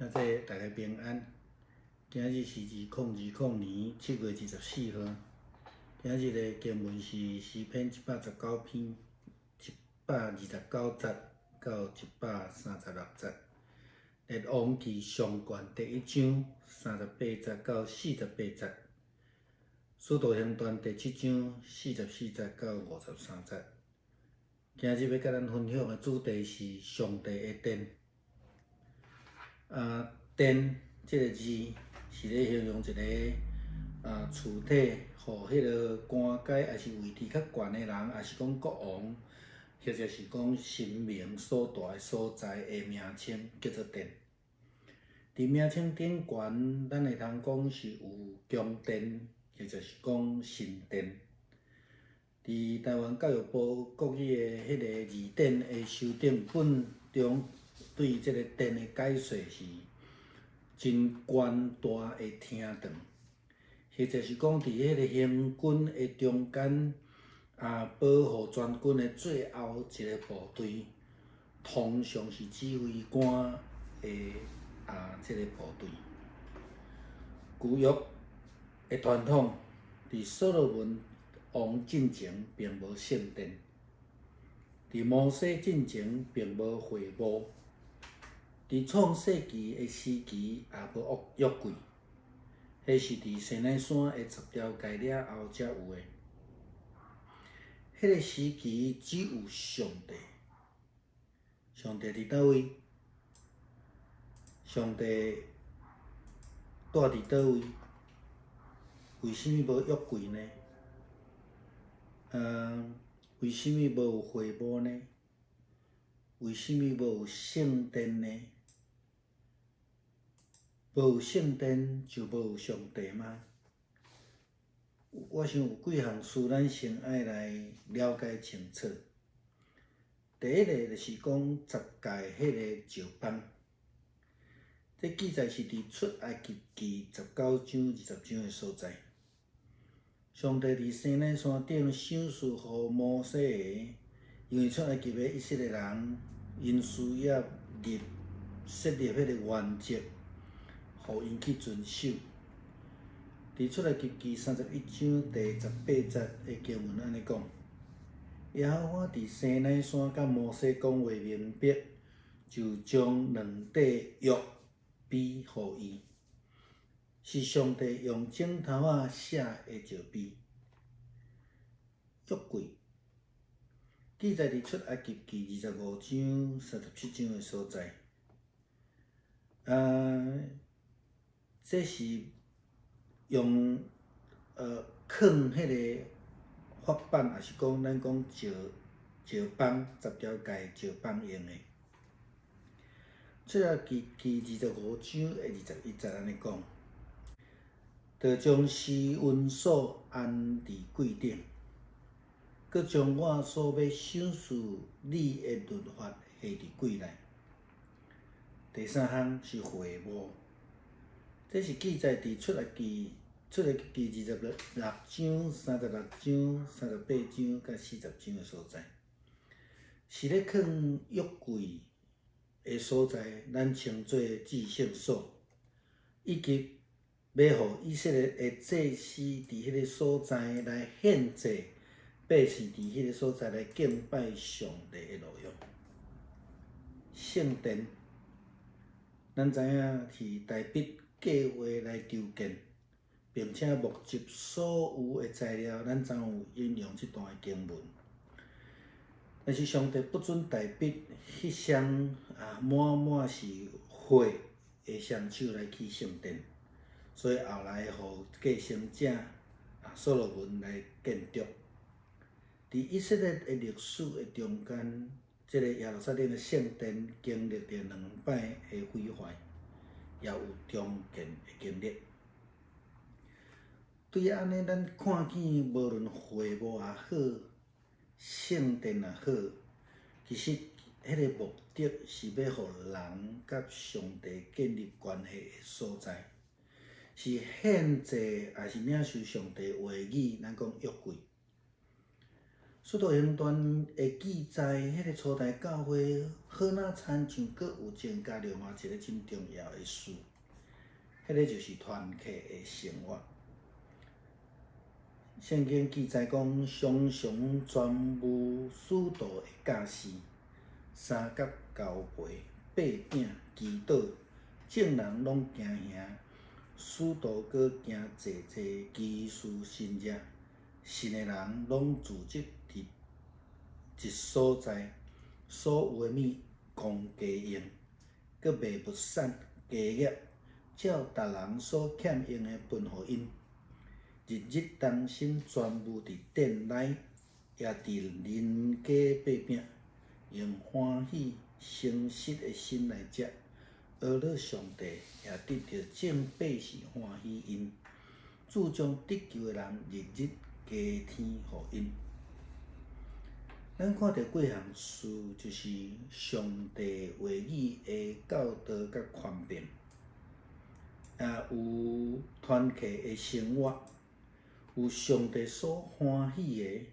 啊，这大家平安。今日是2020年7月24号。今日的经文是诗篇119篇129节到136节。列王记上卷第1章38节到48节。使徒行传第7章44节到53节。今日要甲咱分享的主题是上帝的殿。殿这个字是咧形容一个厝体，互迄个官阶还是位置较悬的人，还是讲国王，或者是讲神明所住的所在的名称叫做殿。伫名称顶悬，咱会通讲是有宫殿，或者是讲神殿。伫台湾教育部国语的迄个字典的修订本中，对即个殿的解说是真宽大的厅堂，或者是讲伫迄个行军的中间，保护全军的最后一个部队，通常是指挥官的即个部队。旧约的传统，伫所罗门王进前并无圣殿，伫摩西进前并无会幕。伫创世纪的时期也无约柜，迄是伫西奈山的10条界了后才有的。迄个时期只有上帝，上帝伫倒位？上帝住伫倒位？为什么无约柜呢？为什么无有会幕呢？为什么无有圣殿呢？无有圣殿就无有上帝吗？我想有几项事咱先爱来了解清楚。第一个就是讲10届迄个石板，这记载是伫出埃及记19章20章的所在。上帝伫西奈山顶赏赐予摩西的，因为出埃及的以色列人因需要设立迄个原则，互因去遵守。伫出埃及记31章第18节的经文安尼讲：耶和华伫西奈山甲摩西讲话明白，就将2块约碑互伊，是上帝用指头仔写的石碑。约柜记载伫出埃及记25章、37章的所在。这是用藏迄个法板，还是讲咱讲石板10条界石板用的。出埃及记25章的21节安尼讲：着将施恩所安伫柜顶，佮将我所要赏赐你的律法下伫柜内。第三项是会幕，这是记载伫出埃及记26章、36章、38章甲40章的所在，是咧藏约柜的所在，咱称作至圣所，以及要互以色列的祭司伫迄个所在来献祭，百姓伫迄个所在来敬拜上帝的路用。圣殿，咱知影是大笔计划来构建，并且募集所有的材料，咱才有引用这段的经文。但是上帝不准大笔迄双满是火的双手来起圣殿，所以后来互继承者所罗门来建筑。伫以色列的历史的中间，这个耶路撒冷的圣殿经历着2摆的毁坏，也有重建的经历。对安尼，咱看见无论会幕也好，圣殿也好，其实迄个目的是要互人甲上帝建立关系的所在，是献祭还是领受上帝话语，咱讲约柜。使徒行传会记载，迄个初代教会好哪亲像阁有增加另外一个真重要的事，迄个就是团契的生活。圣经记载讲，常常全部使徒的教士，三角交陪、八饼、祈祷，众人拢惊吓，使徒阁惊济济奇事神迹，信的人拢聚集伫一所在，所有的物共家用，阁卖不散家业，照逐人所欠用的分互因。日日当心，全部伫殿内，也伫邻家八饼，用欢喜诚实的心来食，阿乐上帝也得到众百姓欢喜因，主将得救的人日日加添互因。咱看到几项事，就是上帝话语的教导甲宽辨，也有团契的生活，有上帝所欢喜的，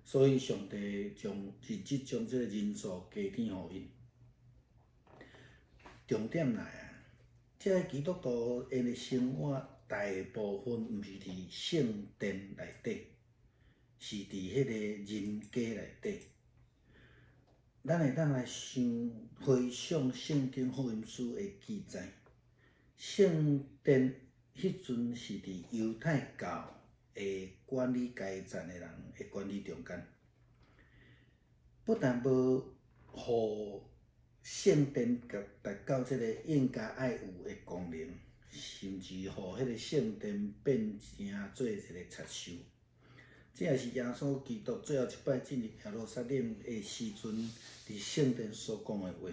所以上帝日日将这个人数加添互因。重点来啊，这个基督徒因的生活大部分毋是伫圣殿内底。是伫迄个人家内底，咱会当来回想圣经福音书的记载，圣殿迄阵是伫犹太教的管理阶层的人的管理中间，不但无互圣殿达到即个应该爱有的功能，甚至互迄个圣殿变成做一个贼收。这也是耶稣基督最后一摆进入耶路撒冷的时阵，伫圣殿所讲的话。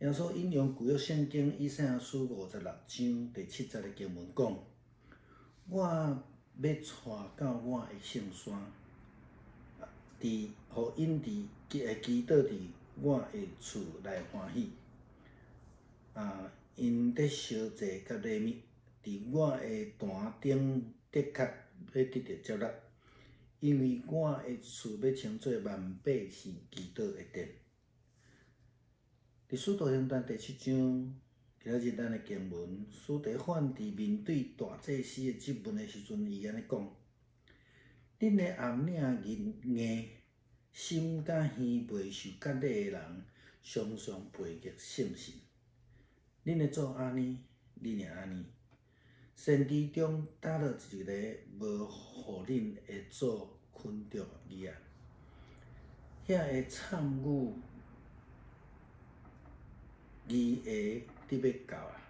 耶稣引用旧约圣经以赛亚书56章第7节的经文讲：“我要带到我的圣山，互因祈祷伫我的厝内欢喜。因得烧祭甲礼物，伫我的坛顶的确要得到接纳。因为我的厝要称作万百姓祈祷的殿。”伫使徒行传第7章，今仔日咱的经文，司提反伫面对大祭司的质问的时阵，伊安尼讲：“恁的暗领硬，心甲耳未受割礼的人，常常背逆圣神。恁会做安尼，恁也安尼。先知中搭落一个无互恁的主困着伊啊，遐会参与伊的得要到啊，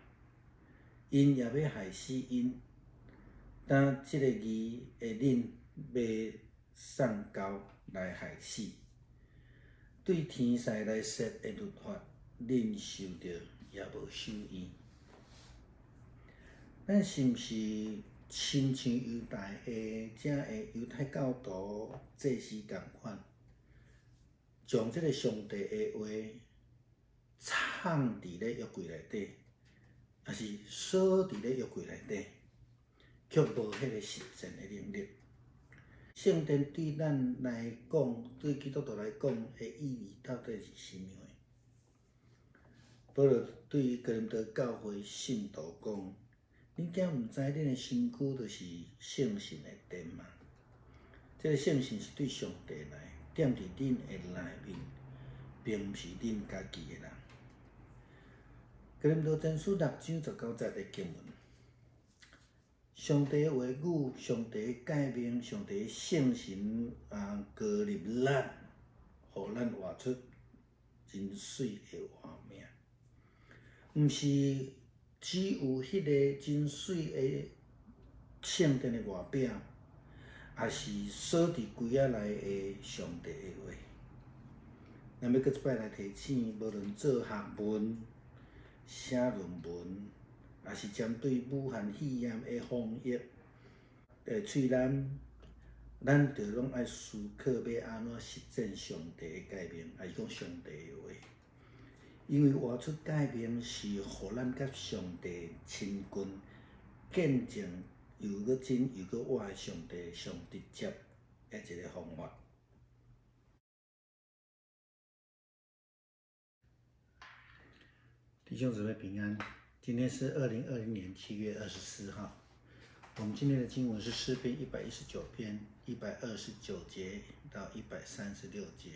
因也要害死因。当即个义会恁要送交来害死，对天使来说的律法，恁受着也无受用。”咱是毋是亲像犹太的遮的犹太教徒祭司共款，将即个上帝的话藏伫咧约柜内底，也是锁伫咧约柜内底，却无迄个实践的能力？圣殿对咱来讲，对基督徒来讲的意义到底是啥物的？保罗对哥林多教会信徒讲：“恁竟毋知恁的身躯就是圣神的殿吗？这个圣神是对上帝来，踮伫恁的内面，并毋是恁家己的人。”哥林多前书6章19节的经文，上帝的话语、上帝的诫命、上帝的圣神加入咱，互咱活出真水的活命，毋是只有迄个真水的圣殿的外表，也是锁伫柜仔内的上帝的话。咱要搁一摆来提醒，无论做学问、写论文，也是针对武汉肺炎的防疫的喙难，咱着拢爱思考要安怎实践上帝的诫命，也是讲上帝的话。因为活出诫命是互咱甲上帝亲近、见证又搁真又搁活的上帝上直接的一个方法。弟兄姊妹平安，今天是2020年7月24号。我们今天的经文是诗篇119篇129节到136节，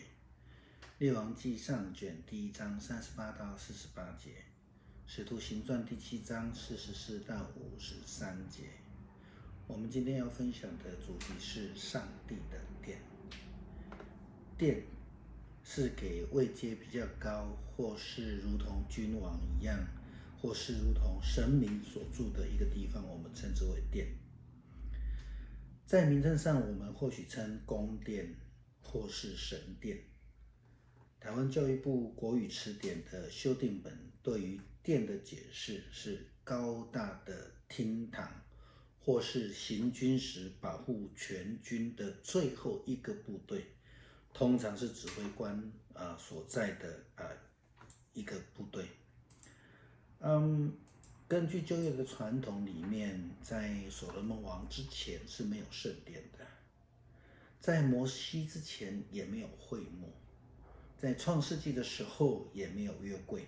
列王纪上卷第1章38到48节，使徒行传第7章44到53节。我们今天要分享的主题是上帝的殿。殿是给位阶比较高，或是如同君王一样，或是如同神明所住的一个地方，我们称之为殿。在名称上，我们或许称宫殿或是神殿。台湾教育部国语词典的修订本对于殿的解释是高大的厅堂，或是行军时保护全军的最后一个部队，通常是指挥官所在的一个部队。根据旧约的传统里面，在所罗门王之前是没有圣殿的，在摩西之前也没有会幕，在创世纪的时候也没有约柜，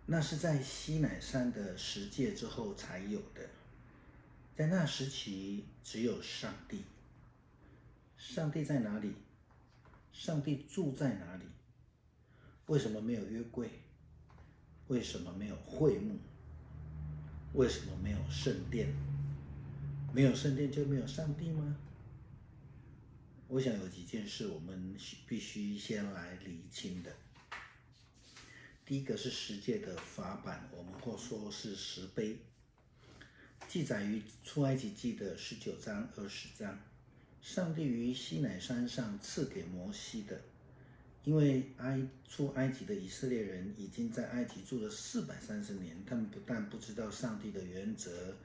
那是在西乃山的10诫之后才有的。在那时期只有上帝。上帝在哪里？上帝住在哪里？为什么没有约柜？为什么没有会幕？为什么没有圣殿？没有圣殿就没有上帝吗？我想有几件事我们必须先来厘清的。第一个是10诫的法版，我们或说是10碑，记载于出埃及记的19章20章。上帝于西乃山上赐给摩西的，因为出埃及的以色列人已经在埃及住了430年，他们不但不知道上帝的原则，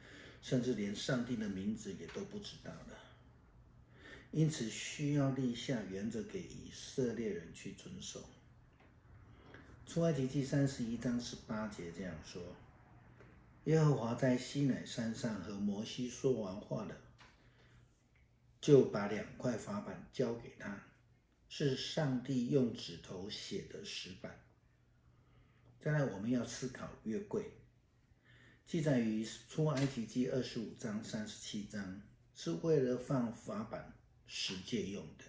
甚至连上帝的名字也都不知道了。因此需要立下原则给以色列人去遵守。出埃及记31章18节这样说：耶和华在西乃山上和摩西说完话了，就把2块法版交给他，是上帝用指头写的石板。再来，我们要思考约柜，记载于出埃及记25章37章，是为了放法版10诫用的。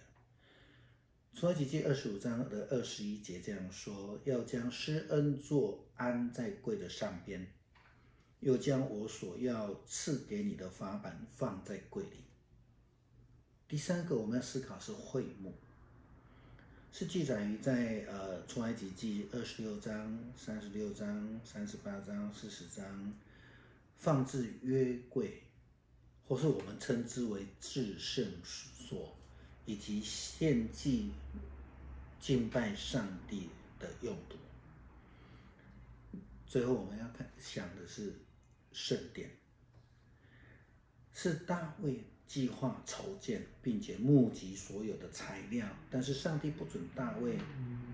出埃及记25章的21节这样说：要将施恩座安在柜的上边，又将我所要赐给你的法版放在柜里。第三个我们要思考是会幕，是记载于在出埃及记26章、36章、38章、40章，放置约柜，或是我们称之为至圣所，以及献祭敬拜上帝的用途。最后我们要想的是圣殿，是大卫计划筹建并且募集所有的材料，但是上帝不准大卫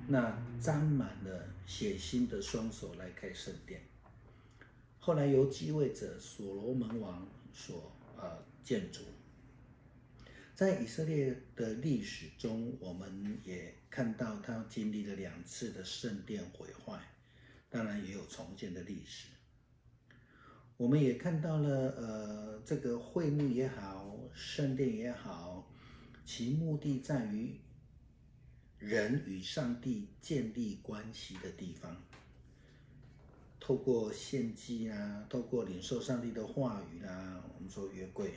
那沾满了血腥的双手来开圣殿。后来由继位者所罗门王所建筑。在以色列的历史中，我们也看到他经历了2次的圣殿毁坏，当然也有重建的历史。我们也看到了这个会幕也好，圣殿也好，其目的在于人与上帝建立关系的地方，透过献祭透过领受上帝的话语我们说约柜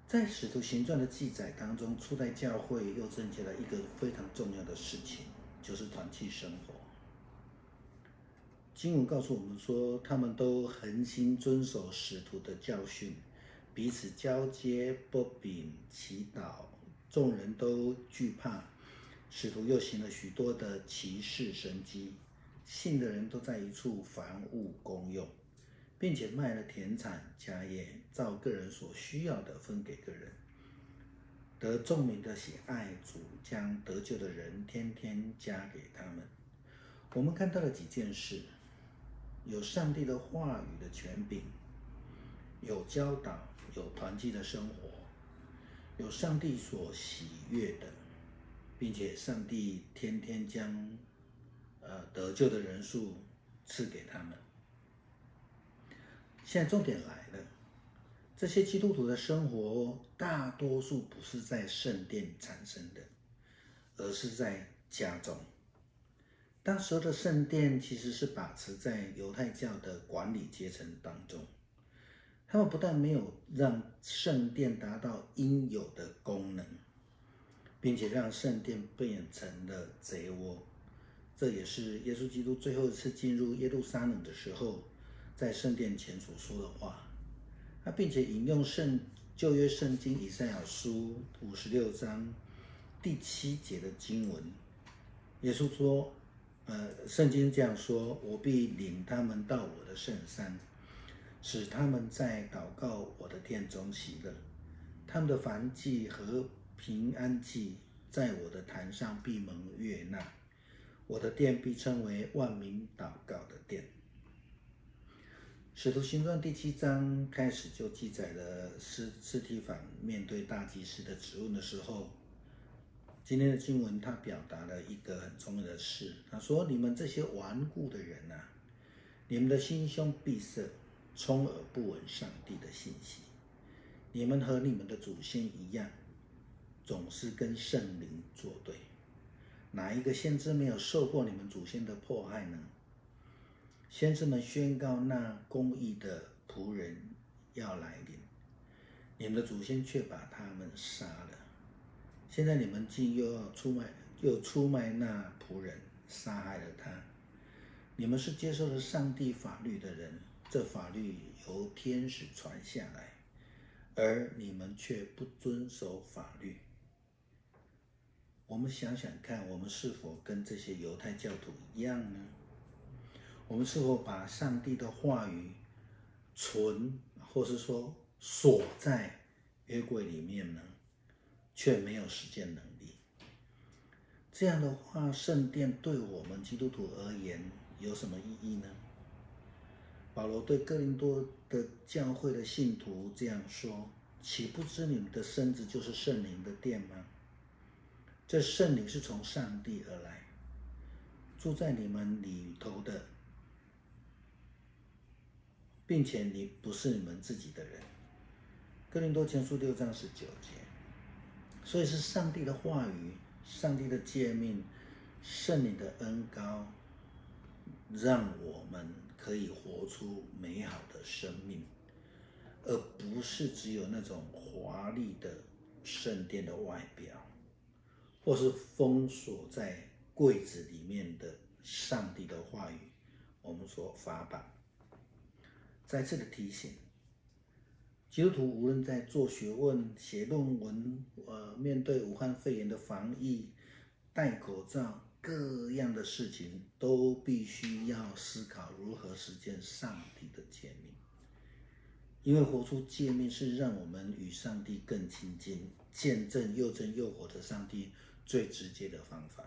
在使徒行传的记载当中，初代教会又增加了一个非常重要的事情，就是团契生活。经文告诉我们说，他们都恒心遵守使徒的教训，彼此交接、擘饼、祈祷，众人都惧怕。使徒又行了许多的奇事神迹，信的人都在一处凡物公用，并且卖了田产家业，照个人所需要的分给个人。得众民的喜爱，主将得救的人天天加给他们。我们看到了几件事，有上帝的话语的权柄，有教导，有团契的生活，有上帝所喜悦的，并且上帝天天将得救的人数赐给他们。现在重点来了，这些基督徒的生活大多数不是在圣殿产生的，而是在家中。当时候的圣殿其实是把持在犹太教的管理阶层当中，他们不但没有让圣殿达到应有的功能，并且让圣殿变成了贼窝。这也是耶稣基督最后一次进入耶路撒冷的时候，在圣殿前所说的话。并且引用旧约圣经以赛亚书56章第7节的经文，耶稣说，圣经这样说：我必领他们到我的圣山，使他们在祷告我的殿中喜乐。他们的燔祭和平安祭在我的坛上必蒙悦纳，我的殿必称为万民祷告的殿。使徒行传第7章开始就记载了司提反面对大祭司的质问的时候，今天的经文他表达了一个很重要的事，他说：你们这些顽固的人啊，你们的心胸闭塞，充耳不闻上帝的信息。你们和你们的祖先一样，总是跟圣灵作对。哪一个先知没有受过你们祖先的迫害呢？先知们宣告那公义的仆人要来临，你们的祖先却把他们杀了。现在你们竟又出卖那仆人，杀害了他。你们是接受了上帝法律的人，这法律由天使传下来，而你们却不遵守法律。我们想想看，我们是否跟这些犹太教徒一样呢？我们是否把上帝的话语或是说锁在约柜里面呢？却没有实践能力。这样的话，圣殿对我们基督徒而言有什么意义呢？保罗对哥林多的教会的信徒这样说：岂不知你们的身子就是圣灵的殿吗？这圣灵是从上帝而来，住在你们里头的，并且你不是你们自己的人。哥林多前书6章19节。所以是上帝的话语、上帝的诫命、圣灵的恩膏，让我们可以活出美好的生命，而不是只有那种华丽的圣殿的外表，或是封锁在柜子里面的上帝的话语，我们所法版。再次的提醒，基督徒无论在做学问、写论文，面对武汉肺炎的防疫、戴口罩各样的事情，都必须要思考如何实践上帝的诫命。因为活出诫命是让我们与上帝更亲近，见证又真又活的上帝最直接的方法。